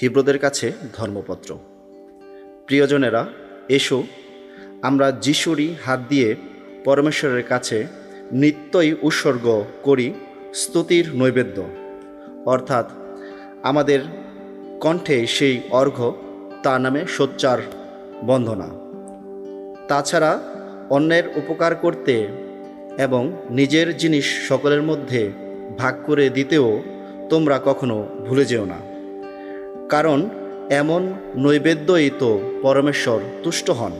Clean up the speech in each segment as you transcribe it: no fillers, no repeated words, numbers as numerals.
হিব্রুদের কাছে ধর্মপত্র। প্রিয়জনেরা, এসো আমরা যিশুরই হাত দিয়ে পরমেশ্বরের কাছে নিত্যই উৎসর্গ করি স্তুতির নৈবেদ্য, অর্থাৎ আমাদের কণ্ঠে সেই অর্ঘ্য, তার নামে সোচ্চার বন্দনা। তাছাড়া অন্যের উপকার করতে এবং নিজের জিনিস সকলের মধ্যে ভাগ করে দিতেও তোমরা কখনো ভুলে যেও না, কারণ এমন নৈবেদ্যই তো পরমেশ্বর তুষ্ট হন।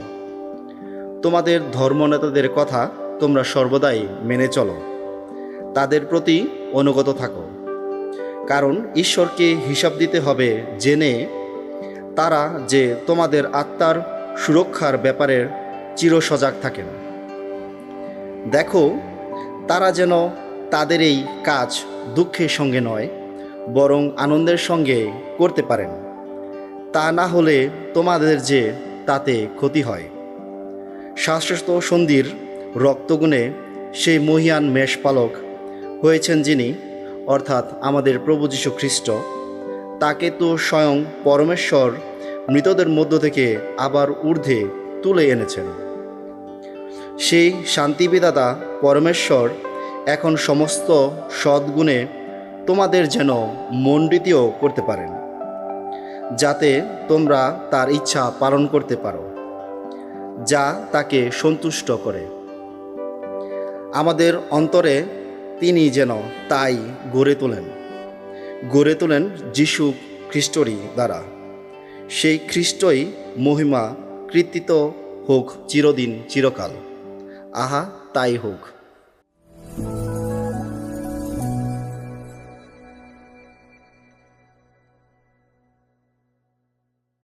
তোমাদের ধর্মনেতাদের কথা তোমরা সর্বদাই মেনে চলো, তাদের প্রতি অনুগত থাকো, কারণ ঈশ্বরকে হিসাব দিতে হবে জেনে তারা যে তোমাদের আত্মার সুরক্ষার ব্যাপারে চিরসজাগ থাকেন। দেখো, তারা যেন তাদের এই কাজ দুঃখের সঙ্গে নয়, বরং আনন্দের সঙ্গে করতে পারেন, তা না হলে তোমাদের যে তাতে ক্ষতি হয়। শাশ্বত সন্ধির রক্তগুণে সেই মহিয়ান মেষপালক হয়েছেন যিনি, অর্থাৎ আমাদের প্রভু যীশু খ্রিস্ট, তাকে তো স্বয়ং পরমেশ্বর মৃতদের মধ্য থেকে আবার ঊর্ধ্বে তুলে এনেছেন। সেই শান্তিবিদাতা পরমেশ্বর এখন সমস্ত সদ্গুণে তোমাদের যেন মণ্ডিতও করতে পারেন, যাতে তোমরা তার ইচ্ছা পালন করতে পারো, যা তাকে সন্তুষ্ট করে। আমাদের অন্তরে তিনি যেন তাই গড়ে তোলেন যীশু খ্রিস্টরই দ্বারা। সেই খ্রিস্টই মহিমা কৃতিত্ব হোক চিরদিন চিরকাল। আহা, তাই হোক।